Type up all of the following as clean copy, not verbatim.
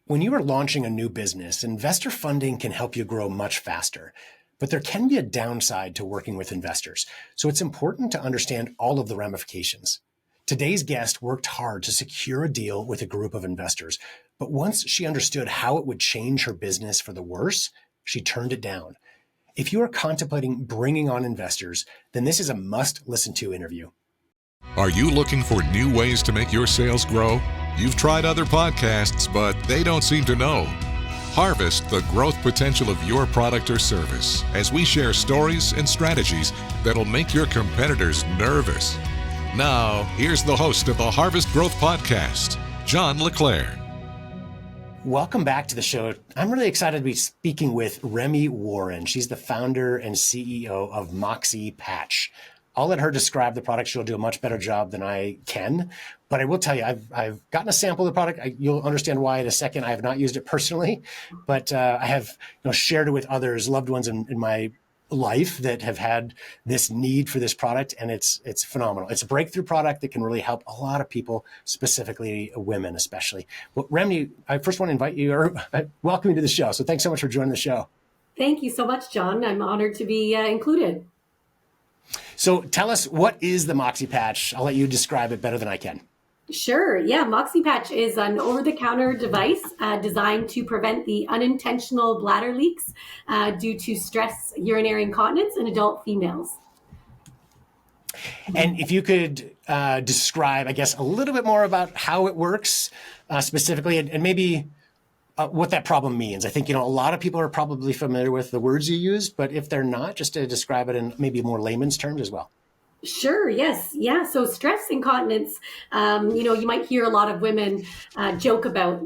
When you are launching a new business, investor funding can help you grow much faster, but there can be a downside to working with investors. So it's important to understand all of the ramifications. Today's guest worked hard to secure a deal with a group of investors, but once she understood how it would change her business for the worse, she turned it down. If you are contemplating bringing on investors, then this is a must-listen-to interview. Are you looking for new ways to make your sales grow? You've tried other podcasts, but they don't seem to know. Harvest the growth potential of your product or service as we share stories and strategies that'll make your competitors nervous. Now, here's the host of the Harvest Growth Podcast, John LeClaire. Welcome back to the show. I'm really excited to be speaking with Remy Warren. She's the founder and CEO of Moxy Patch. I'll let her describe the product. She'll do a much better job than I can. But I will tell you, I've gotten a sample of the product. You'll understand why in a second. I have not used it personally, but I have shared it with others, loved ones in my life that have had this need for this product, and it's phenomenal. It's a breakthrough product that can really help a lot of people, specifically women especially. Well, Remy, I first want to invite you, or welcome you to the show. So thanks so much for joining the show. Thank you so much, John. I'm honored to be included. So tell us, what is the Moxy Patch? I'll let you describe it better than I can. Sure. Yeah. Moxy Patch is an over-the-counter device designed to prevent the unintentional bladder leaks due to stress, urinary incontinence in adult females. And if you could describe, I guess, a little bit more about how it works specifically, and maybe what that problem means. I think, a lot of people are probably familiar with the words you used, but if they're not, just to describe it in maybe more layman's terms as well. Sure. Yes. Yeah. So stress incontinence, you might hear a lot of women joke about,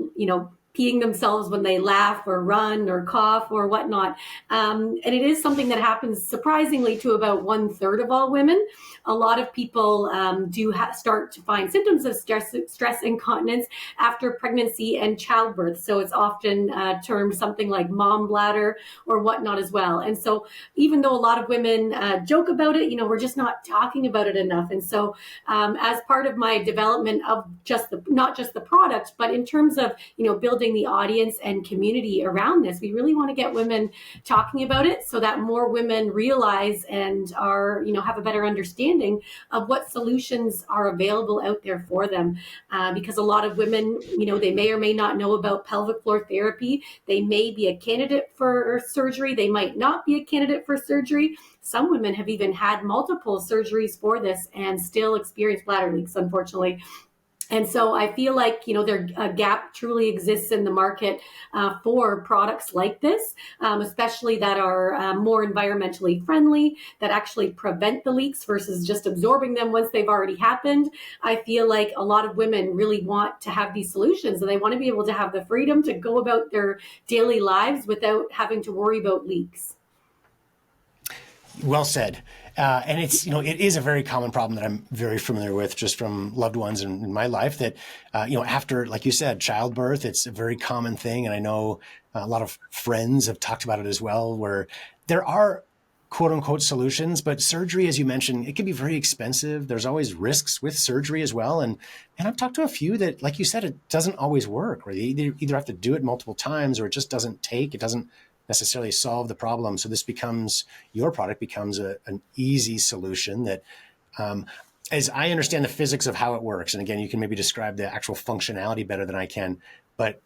peeing themselves when they laugh or run or cough or whatnot. And it is something that happens surprisingly to about 1/3 of all women. A lot of people do start to find symptoms of stress incontinence after pregnancy and childbirth. So it's often termed something like mom bladder or whatnot as well. And so even though a lot of women joke about it, we're just not talking about it enough. And so as part of my development of not just the product, but in terms of, building the audience and community around this, we really want to get women talking about it so that more women realize and are, have a better understanding of what solutions are available out there for them. Because a lot of women, they may or may not know about pelvic floor therapy. They may be a candidate for surgery. They might not be a candidate for surgery. Some women have even had multiple surgeries for this and still experience bladder leaks, unfortunately. And so I feel like, a gap truly exists in the market for products like this, especially that are more environmentally friendly, that actually prevent the leaks versus just absorbing them once they've already happened. I feel like a lot of women really want to have these solutions, and they want to be able to have the freedom to go about their daily lives without having to worry about leaks. Well said. And it's, it is a very common problem that I'm very familiar with just from loved ones in my life that, after, like you said, childbirth, it's a very common thing. And I know a lot of friends have talked about it as well, where there are quote unquote solutions, but surgery, as you mentioned, it can be very expensive. There's always risks with surgery as well. And I've talked to a few that, like you said, it doesn't always work, or they either have to do it multiple times or it just doesn't take, it doesn't necessarily solve the problem. So your product becomes an easy solution that, as I understand the physics of how it works, and again, you can maybe describe the actual functionality better than I can, but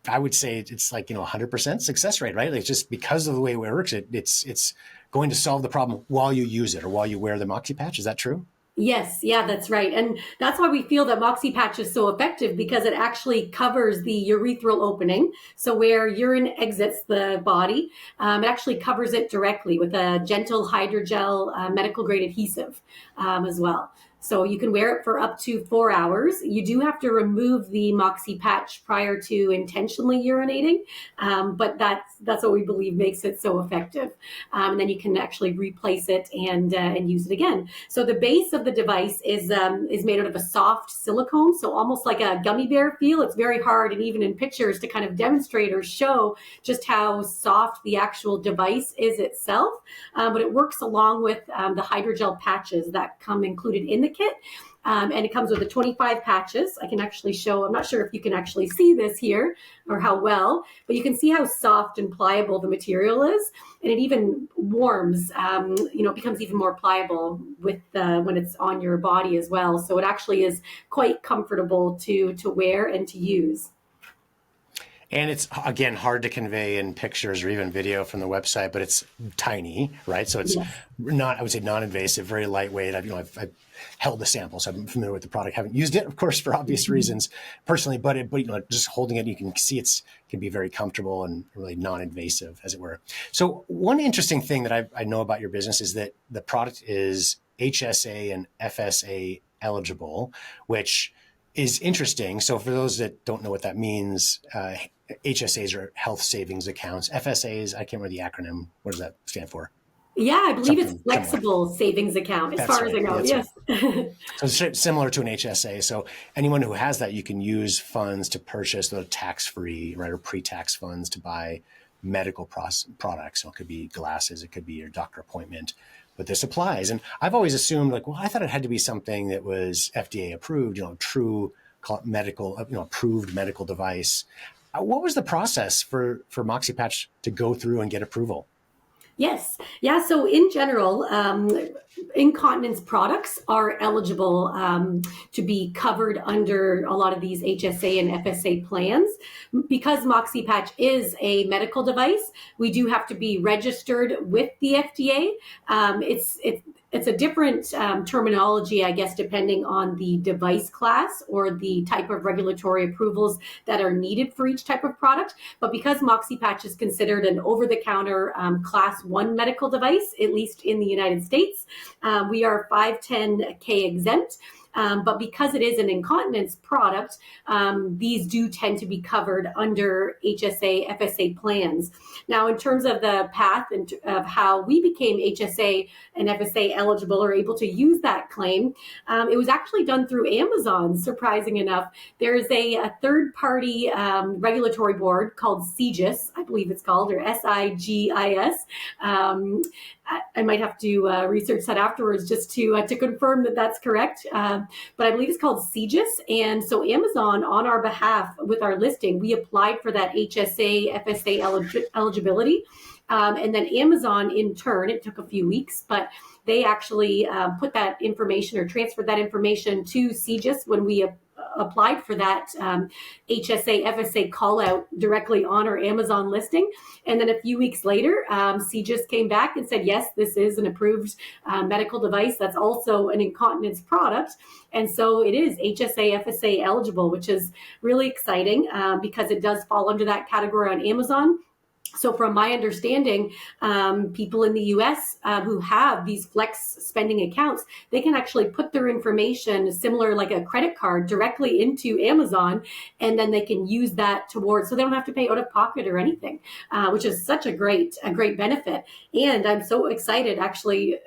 I would say it's like, 100% success rate, right? Like just because of the way it works, it's going to solve the problem while you use it or while you wear the Moxy Patch. Is that true? Yes, yeah, that's right. And that's why we feel that Moxy Patch is so effective, because it actually covers the urethral opening. So where urine exits the body, it actually covers it directly with a gentle hydrogel medical grade adhesive as well. So you can wear it for up to 4 hours. You do have to remove the Moxy Patch prior to intentionally urinating, but that's what we believe makes it so effective. And then you can actually replace it and use it again. So the base of the device is made out of a soft silicone, so almost like a gummy bear feel. It's very hard, and even in pictures, to kind of demonstrate or show just how soft the actual device is itself. But it works along with the hydrogel patches that come included in the kit. And it comes with the 25 patches. I can actually show, I'm not sure if you can actually see this here or how well, but you can see how soft and pliable the material is. And it even warms, it becomes even more pliable with when it's on your body as well. So it actually is quite comfortable to wear and to use. And it's, again, hard to convey in pictures or even video from the website, but it's tiny, right? So it's not, I would say, non-invasive, very lightweight. I've held the sample, so I'm familiar with the product. Haven't used it, of course, for obvious reasons personally, but just holding it, you can see it can be very comfortable and really non-invasive, as it were. So one interesting thing that I know about your business is that the product is HSA and FSA eligible, which is interesting. So for those that don't know what that means, HSAs are health savings accounts. FSAs, I can't remember the acronym. What does that stand for? Yeah, I believe it's flexible savings account, as far as I know. Yes. Right. So it's similar to an HSA. So anyone who has that, you can use funds to purchase the tax-free, right, or pre-tax funds to buy medical products. So it could be glasses, it could be your doctor appointment, but this applies. And I've always assumed, I thought it had to be something that was FDA approved, true medical, approved medical device. What was the process for Moxy Patch to go through and get approval? Yes. Yeah. So in general, incontinence products are eligible to be covered under a lot of these HSA and FSA plans. Because Moxy Patch is a medical device, we do have to be registered with the FDA. It's a different terminology, I guess, depending on the device class or the type of regulatory approvals that are needed for each type of product. But because Moxy Patch is considered an over-the-counter class 1 medical device, at least in the United States, we are 510K exempt. But because it is an incontinence product, these do tend to be covered under HSA, FSA plans. Now, in terms of the path and of how we became HSA and FSA eligible or able to use that claim, it was actually done through Amazon, surprising enough. There's a third-party regulatory board called CGIS, I believe it's called, or SIGIS. I might have to research that afterwards just to confirm that that's correct. But I believe it's called CGIS. And so Amazon, on our behalf with our listing, we applied for that HSA, FSA eligibility. And then Amazon, in turn, it took a few weeks, but they actually put that information or transferred that information to CGIS when we applied for that HSA, FSA call out directly on our Amazon listing. And then a few weeks later, CGIS came back and said, yes, this is an approved medical device that's also an incontinence product. And so it is HSA, FSA eligible, which is really exciting because it does fall under that category on Amazon. So from my understanding, people in the US who have these flex spending accounts, they can actually put their information similar like a credit card directly into Amazon, and then they can use that towards, so they don't have to pay out of pocket or anything, which is such a great benefit. And I'm so excited, actually,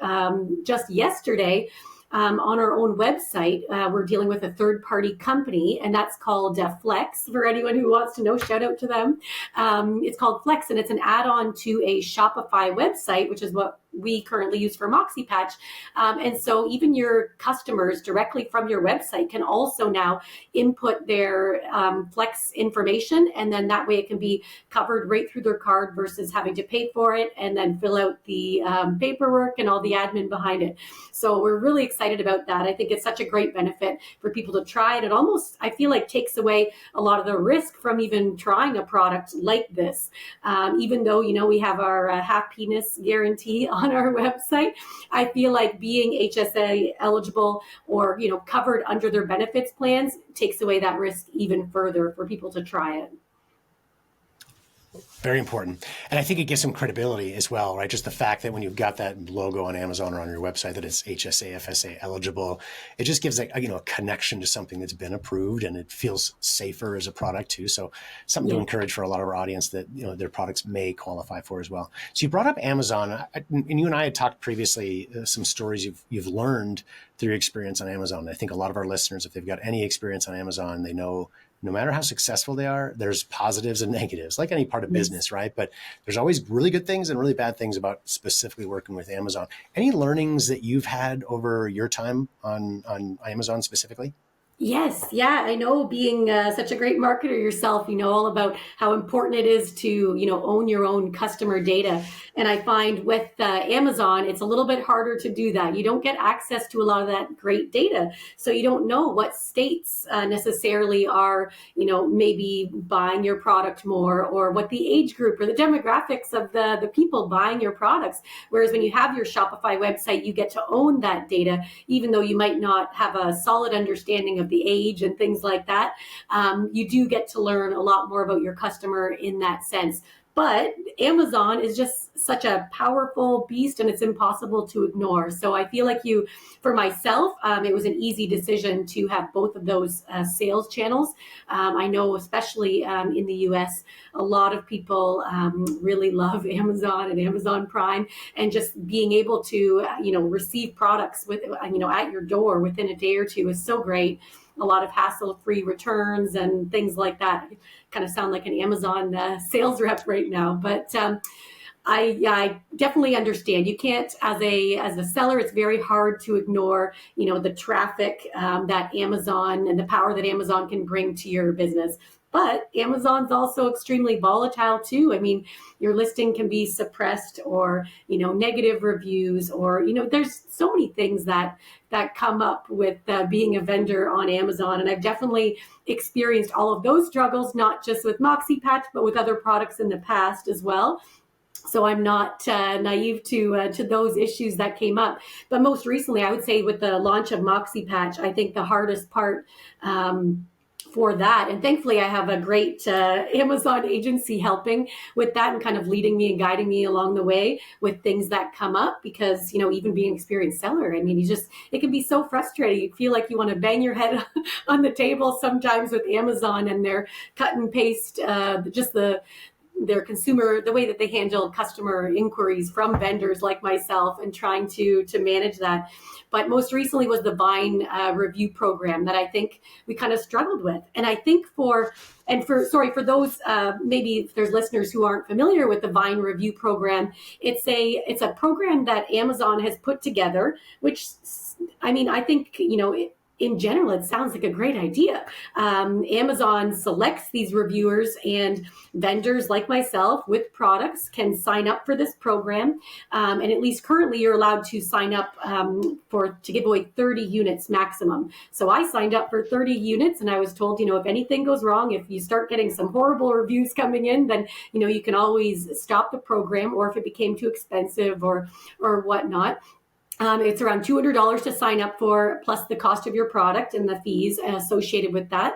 just yesterday, on our own website, we're dealing with a third-party company, and that's called Flex. For anyone who wants to know, shout out to them. It's called Flex, and it's an add-on to a Shopify website, which is what we currently use for Moxy Patch. And so even your customers directly from your website can also now input their Flex information, and then that way it can be covered right through their card versus having to pay for it and then fill out the paperwork and all the admin behind it. So we're really excited about that. I think it's such a great benefit for people to try it. It almost, I feel like, takes away a lot of the risk from even trying a product like this. Even though, we have our half penis guarantee on our website, I feel like being HSA eligible or, covered under their benefits plans takes away that risk even further for people to try it. Very important. And I think it gives some credibility as well, right? Just the fact that when you've got that logo on Amazon or on your website that it's HSA, FSA eligible, it just gives a connection to something that's been approved, and it feels safer as a product too. So something to encourage for a lot of our audience that, their products may qualify for as well. So you brought up Amazon, and you and I had talked previously, some stories you've learned through your experience on Amazon. I think a lot of our listeners, if they've got any experience on Amazon, they know no matter how successful they are, there's positives and negatives, like any part of business, right? But there's always really good things and really bad things about specifically working with Amazon. Any learnings that you've had over your time on Amazon specifically? Yes, yeah, I know being such a great marketer yourself, you know all about how important it is to, own your own customer data. And I find with Amazon, it's a little bit harder to do that. You don't get access to a lot of that great data. So you don't know what states necessarily are, maybe buying your product more, or what the age group or the demographics of the people buying your products. Whereas when you have your Shopify website, you get to own that data, even though you might not have a solid understanding of the age and things like that. You do get to learn a lot more about your customer in that sense. But Amazon is just such a powerful beast, and it's impossible to ignore. So I feel like for myself, it was an easy decision to have both of those sales channels. I know, especially in the US, a lot of people really love Amazon and Amazon Prime, and just being able to, receive products with, at your door within a day or two is so great. A lot of hassle-free returns and things like that. I kind of sound like an Amazon sales rep right now, but I definitely understand. You can't, as a seller, it's very hard to ignore, the traffic that Amazon and the power that Amazon can bring to your business. But Amazon's also extremely volatile too. I mean, your listing can be suppressed, or, negative reviews, or, there's so many things that come up with being a vendor on Amazon. And I've definitely experienced all of those struggles, not just with Moxy Patch, but with other products in the past as well. So I'm not naive to those issues that came up. But most recently, I would say with the launch of Moxy Patch, I think the hardest part for that, and thankfully I have a great Amazon agency helping with that and kind of leading me and guiding me along the way with things that come up, because even being an experienced seller, I mean, it can be so frustrating. You feel like you want to bang your head on the table sometimes with Amazon and their cut and paste, their consumer, the way that they handle customer inquiries from vendors like myself, and trying to manage that. But most recently was the Vine review program that I think we kind of struggled with. And I think for those, maybe if there's listeners who aren't familiar with the Vine review program, it's a program that Amazon has put together, which, I mean, I think, in general, it sounds like a great idea. Amazon selects these reviewers, and vendors like myself with products can sign up for this program. And at least currently, you're allowed to sign up to give away 30 units maximum. So I signed up for 30 units, and I was told, if anything goes wrong, if you start getting some horrible reviews coming in, then you can always stop the program, or if it became too expensive or whatnot. It's around $200 to sign up for, plus the cost of your product and the fees associated with that.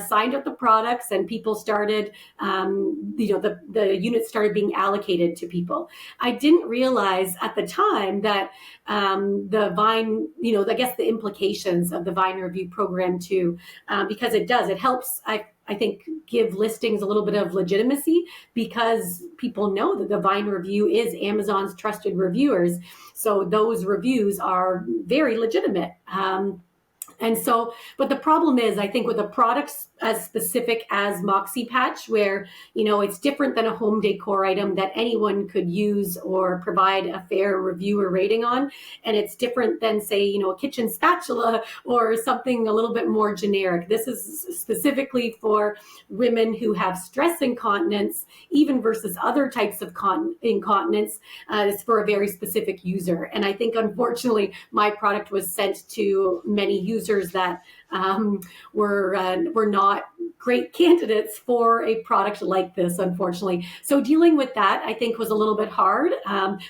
Signed up the products, and people started, the units started being allocated to people. I didn't realize at the time that the Vine, I guess the implications of the Vine review program too, because it helps, I think, give listings a little bit of legitimacy, because people know that the Vine review is Amazon's trusted reviewers. So those reviews are very legitimate. And so, but the problem is, I think with a product as specific as Moxy Patch, where, it's different than a home decor item that anyone could use or provide a fair review or rating on. And it's different than, say, a kitchen spatula or something a little bit more generic. This is specifically for women who have stress incontinence, even versus other types of incontinence. It's for a very specific user. And I think, unfortunately, my product was sent to many users that were not great candidates for a product like this, unfortunately. So dealing with that, I think, was a little bit hard.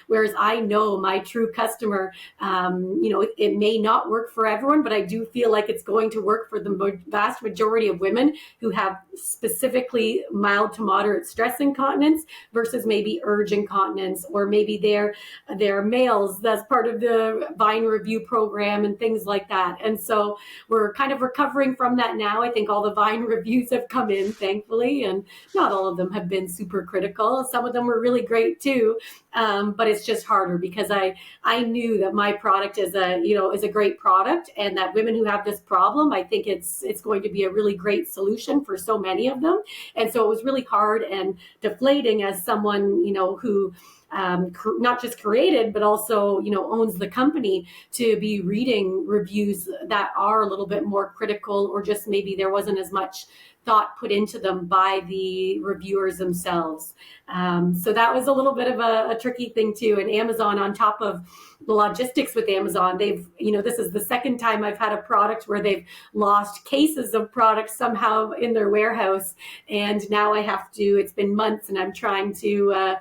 Whereas I know my true customer, it may not work for everyone, but I do feel like it's going to work for the vast majority of women who have specifically mild to moderate stress incontinence versus maybe urge incontinence, or maybe they're males. That's part of the Vine review program and things like that. And so we're kind kind of recovering from that now. I think all the Vine reviews have come in, thankfully, and not all of them have been super critical. Some of them were really great too, but it's just harder because I knew that my product is a great product, and that women who have this problem, I think it's going to be a really great solution for so many of them. And so it was really hard and deflating as someone, who not just created, but also, owns the company, to be reading reviews that are a little bit more critical, or just maybe there wasn't as much thought put into them by the reviewers themselves. So that was a little bit of a tricky thing too. And Amazon, on top of the logistics with Amazon, this is the second time I've had a product where they've lost cases of products somehow in their warehouse. And now it's been months, and I'm trying to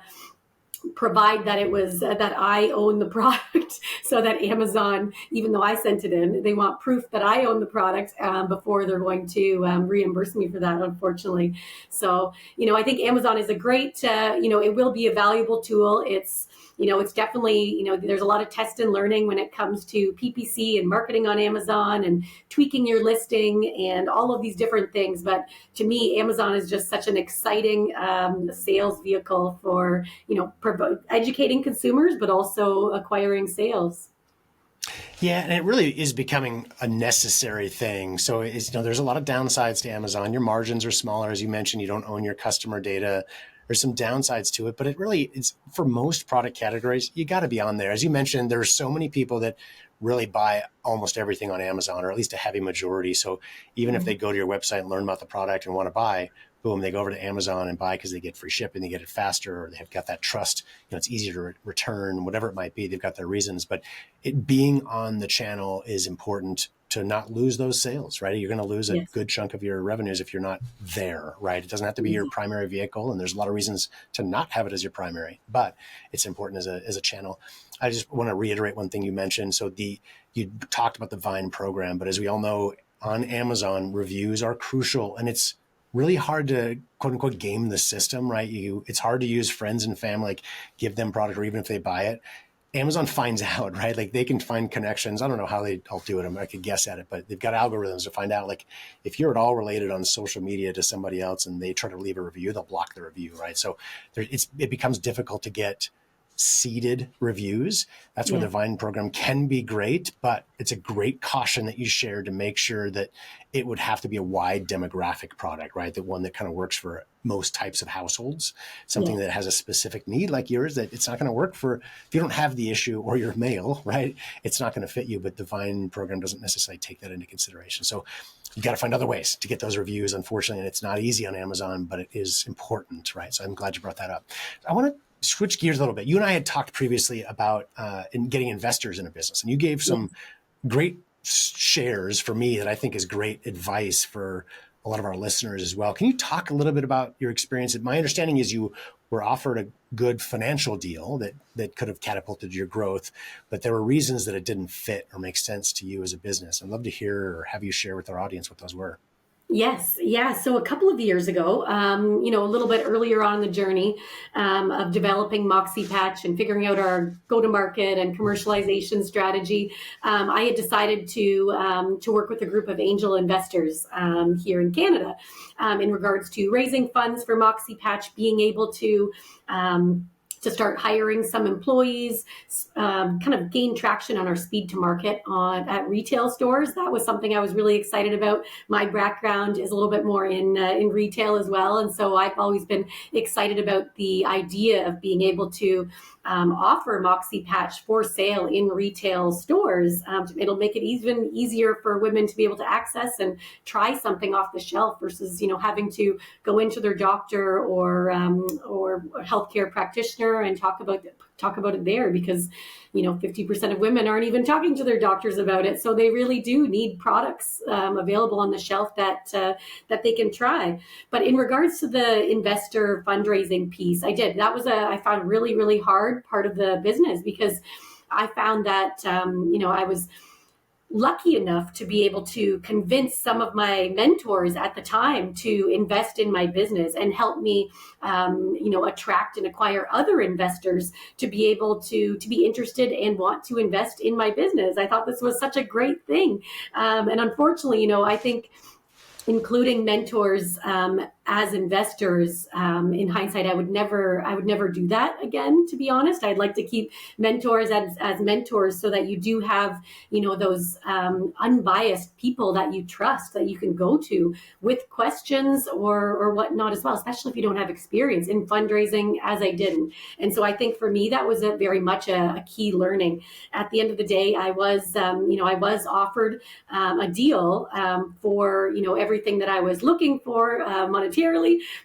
provide that that I own the product, so that Amazon, even though I sent it in, they want proof that I own the product before they're going to reimburse me for that, unfortunately. So, I think Amazon is a great, it will be a valuable tool. It's definitely, there's a lot of test and learning when it comes to PPC and marketing on Amazon and tweaking your listing and all of these different things. But to me, Amazon is just such an exciting sales vehicle for, educating consumers, but also acquiring sales. Yeah, and it really is becoming a necessary thing. So there's a lot of downsides to Amazon. Your margins are smaller, as you mentioned. You don't own your customer data. There's some downsides to it, but it's for most product categories, you got to be on there. As you mentioned, there's so many people that really buy almost everything on Amazon, or at least a heavy majority. So even if they go to your website and learn about the product and want to buy, boom, they go over to Amazon and buy because they get free shipping, they get it faster, or they've got that trust. It's easier to return, whatever it might be. They've got their reasons, but it being on the channel is important to not lose those sales, right? You're going to lose a good chunk of your revenues if you're not there, right? It doesn't have to be your primary vehicle, and there's a lot of reasons to not have it as your primary, but it's important as a channel. I just want to reiterate one thing you mentioned. So you talked about the Vine program, but as we all know, on Amazon, reviews are crucial, and it's really hard to quote unquote game the system, right? It's hard to use friends and family, like give them product, or even if they buy it, Amazon finds out, right? Like they can find connections. I don't know how they all do it. I could guess at it, but they've got algorithms to find out, like if you're at all related on social media to somebody else and they try to leave a review, they'll block the review, right? So it becomes difficult to get seeded reviews. That's where the Vine program can be great, but it's a great caution that you shared to make sure that it would have to be a wide demographic product, right? The one that kind of works for most types of households, something that has a specific need like yours, that it's not going to work for, if you don't have the issue or you're male, right? It's not going to fit you, but the Vine program doesn't necessarily take that into consideration. So you got to find other ways to get those reviews, unfortunately, and it's not easy on Amazon, but it is important, right? So I'm glad you brought that up. I want to switch gears a little bit. You and I had talked previously about in getting investors in a business, and you gave some great shares for me that I think is great advice for a lot of our listeners as well. Can you talk a little bit about your experience? My understanding is you were offered a good financial deal that could have catapulted your growth, but there were reasons that it didn't fit or make sense to you as a business. I'd love to hear or have you share with our audience what those were. Yes. Yeah. So a couple of years ago, a little bit earlier on in the journey of developing Moxy Patch and figuring out our go-to-market and commercialization strategy, I had decided to work with a group of angel investors here in Canada in regards to raising funds for Moxy Patch, being able to start hiring some employees, kind of gain traction on our speed to market at retail stores. That was something I was really excited about. My background is a little bit more in retail as well. And so I've always been excited about the idea of being able to offer Moxy Patch for sale in retail stores. It'll make it even easier for women to be able to access and try something off the shelf versus, having to go into their doctor or healthcare practitioner and talk about it there, because 50% of women aren't even talking to their doctors about it. So they really do need products available on the shelf that they can try. But in regards to the investor fundraising piece, I found really, really hard part of the business, because I found that lucky enough to be able to convince some of my mentors at the time to invest in my business and help me, attract and acquire other investors to be able to be interested and want to invest in my business. I thought this was such a great thing. And unfortunately, I think including mentors as investors, in hindsight, I would never do that again, to be honest. I'd like to keep mentors as mentors so that you do have those unbiased people that you trust, that you can go to with questions or whatnot as well, especially if you don't have experience in fundraising as I didn't. And so I think for me that was very much a key learning. At the end of the day, I was offered a deal for everything that I was looking for monetarily,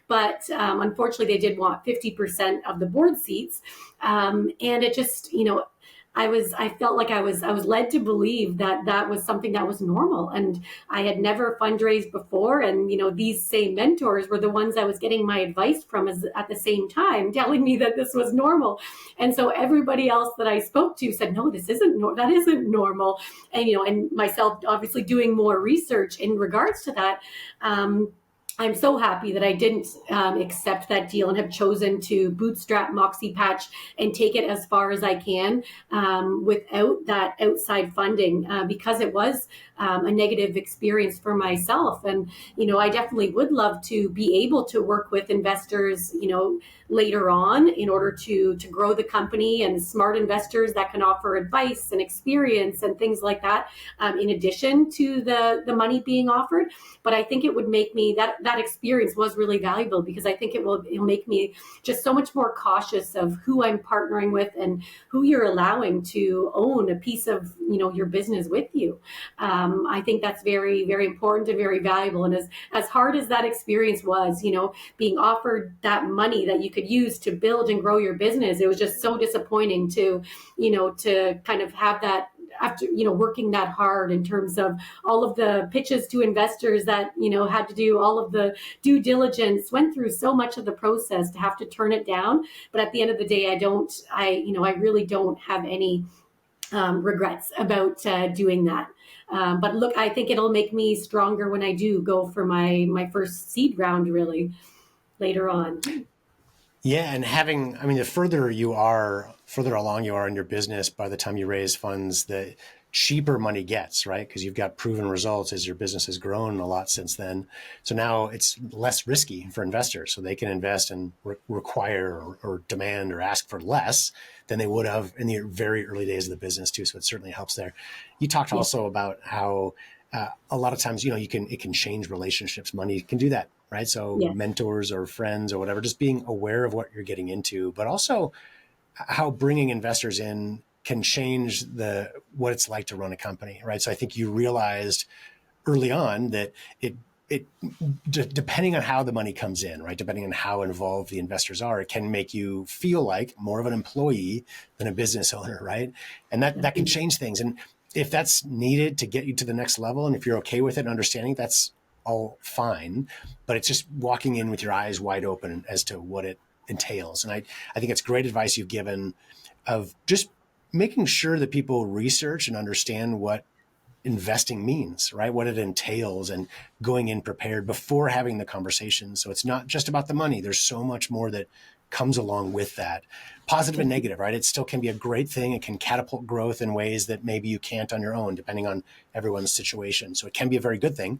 but unfortunately they did want 50% of the board seats, and it just I felt like I was led to believe that was something that was normal, and I had never fundraised before, and these same mentors were the ones I was getting my advice from at the same time, telling me that this was normal. And so everybody else that I spoke to said, no, this isn't that isn't normal. And and myself obviously doing more research in regards to that, I'm so happy that I didn't accept that deal and have chosen to bootstrap Moxy Patch and take it as far as I can without that outside funding, because it was a negative experience for myself. And, I definitely would love to be able to work with investors, later on in order to grow the company, and smart investors that can offer advice and experience and things like that, in addition to the money being offered. But I think it would make me that experience was really valuable, because I think it'll make me just so much more cautious of who I'm partnering with and who you're allowing to own a piece of your business with you. I think that's very, very important and very valuable. And as hard as that experience was, being offered that money that you could use to build and grow your business, it was just so disappointing to kind of have that after working that hard in terms of all of the pitches to investors that had to do all of the due diligence, went through so much of the process to have to turn it down. But at the end of the day, I really don't have any regrets about doing that. But look, I think it'll make me stronger when I do go for my first seed round, really, later on. Yeah, and the further along you are in your business, by the time you raise funds, the cheaper money gets, right? Because you've got proven results as your business has grown a lot since then. So now it's less risky for investors. So they can invest and require or demand or ask for less than they would have in the very early days of the business too. So it certainly helps there. You talked also about how a lot of times, it can change relationships. Money can do that, right? So mentors or friends or whatever, just being aware of what you're getting into, but also how bringing investors in can change what it's like to run a company, right? So I think you realized early on that it depending on how the money comes in, right? Depending on how involved the investors are, it can make you feel like more of an employee than a business owner, right? And that can change things. And if that's needed to get you to the next level, and if you're okay with it and understanding, that's all fine. But it's just walking in with your eyes wide open as to what it entails. And I think it's great advice you've given of just making sure that people research and understand what investing means, right? What it entails, and going in prepared before having the conversation. So it's not just about the money. There's so much more that comes along with that, positive and negative, right? It still can be a great thing. It can catapult growth in ways that maybe you can't on your own, depending on everyone's situation. So it can be a very good thing,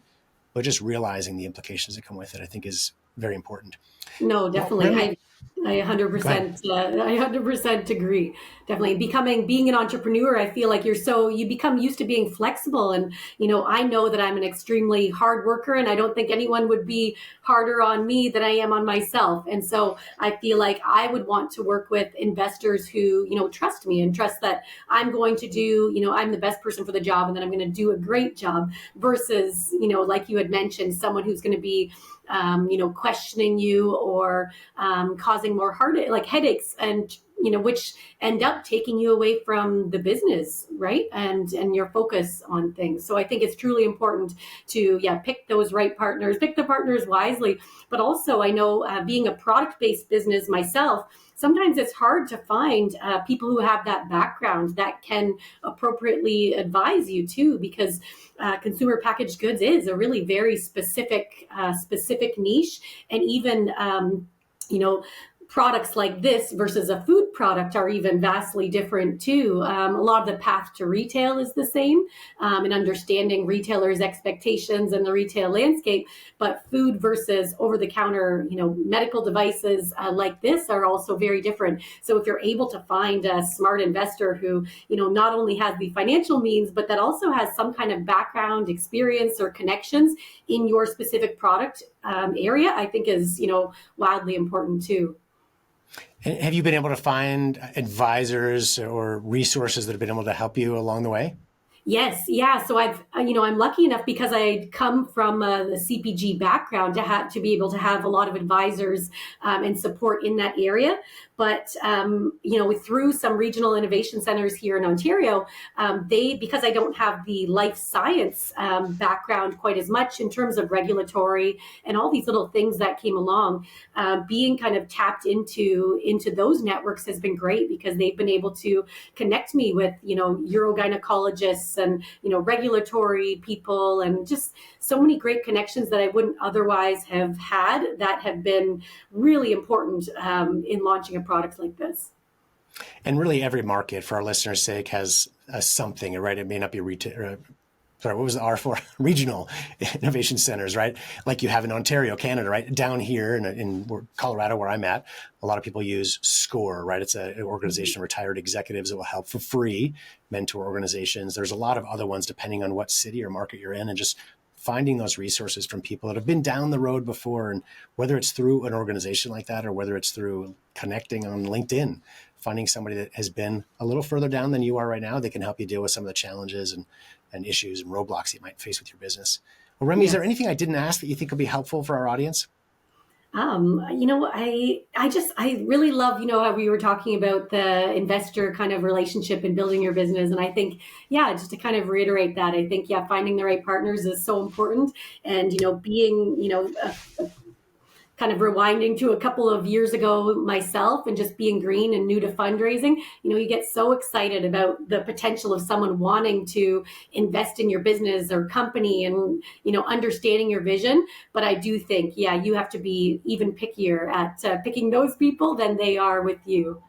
but just realizing the implications that come with it, I think, is very important. No, definitely. I 100% agree. Definitely being an entrepreneur, I feel like you become used to being flexible. And, I know that I'm an extremely hard worker, and I don't think anyone would be harder on me than I am on myself. And so I feel like I would want to work with investors who, trust me and trust that I'm going to do, I'm the best person for the job, and that I'm going to do a great job, versus, like you had mentioned, someone who's going to be questioning you or causing more headaches and which end up taking you away from the business, right? And your focus on things. So I think it's truly important to, pick those right partners, pick the partners wisely. But also, I know being a product-based business myself, sometimes it's hard to find people who have that background that can appropriately advise you too, because consumer packaged goods is a really very specific niche, and even products like this versus a food product are even vastly different too. A lot of the path to retail is the same, and understanding retailers' expectations and the retail landscape, but food versus over-the-counter, medical devices like this are also very different. So if you're able to find a smart investor who, not only has the financial means, but that also has some kind of background, experience, or connections in your specific product area, I think is, wildly important too. And have you been able to find advisors or resources that have been able to help you along the way? Yes, yeah. So I'm lucky enough because I come from the CPG background to be able to have a lot of advisors and support in that area. But through some regional innovation centers here in Ontario, because I don't have the life science background quite as much in terms of regulatory and all these little things that came along, being kind of tapped into those networks has been great, because they've been able to connect me with urogynecologists and regulatory people, and just so many great connections that I wouldn't otherwise have had, that have been really important in launching a product like this. And really, every market, for our listeners' sake, has something, right? It may not be retail. Sorry, what was the R for? Regional innovation centers, right? Like you have in Ontario, Canada, right? Down here in Colorado, where I'm at, a lot of people use SCORE, right? It's an organization of retired executives that will help for free, mentor organizations. There's a lot of other ones depending on what city or market you're in, and just finding those resources from people that have been down the road before. And whether it's through an organization like that, or whether it's through connecting on LinkedIn, finding somebody that has been a little further down than you are right now, they can help you deal with some of the challenges and issues and roadblocks you might face with your business. Well, Remy, Is there anything I didn't ask that you think would be helpful for our audience? I really love, how we were talking about the investor kind of relationship and building your business. And I think, just to kind of reiterate that, I think, finding the right partners is so important. And, being, kind of rewinding to a couple of years ago myself, and just being green and new to fundraising, you get so excited about the potential of someone wanting to invest in your business or company, and, understanding your vision. But I do think, you have to be even pickier at picking those people than they are with you.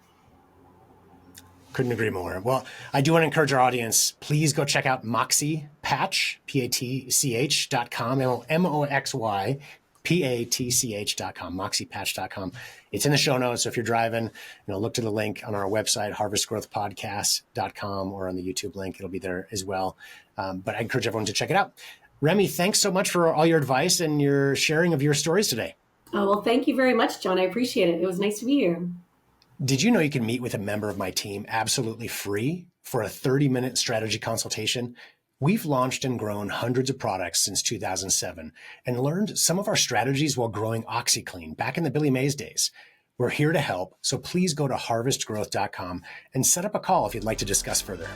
Couldn't agree more. Well, I do want to encourage our audience, please go check out Moxy Patch, PATCH.com, MOXY. PATCH.com, MoxyPatch.com. It's in the show notes. So if you're driving, look to the link on our website, harvestgrowthpodcast.com, or on the YouTube link. It'll be there as well. But I encourage everyone to check it out. Remy, thanks so much for all your advice and your sharing of your stories today. Oh, well, thank you very much, John. I appreciate it. It was nice to be here. Did you know you can meet with a member of my team absolutely free for a 30-minute strategy consultation? We've launched and grown hundreds of products since 2007 and learned some of our strategies while growing OxyClean back in the Billy Mays days. We're here to help, so please go to harvestgrowth.com and set up a call if you'd like to discuss further.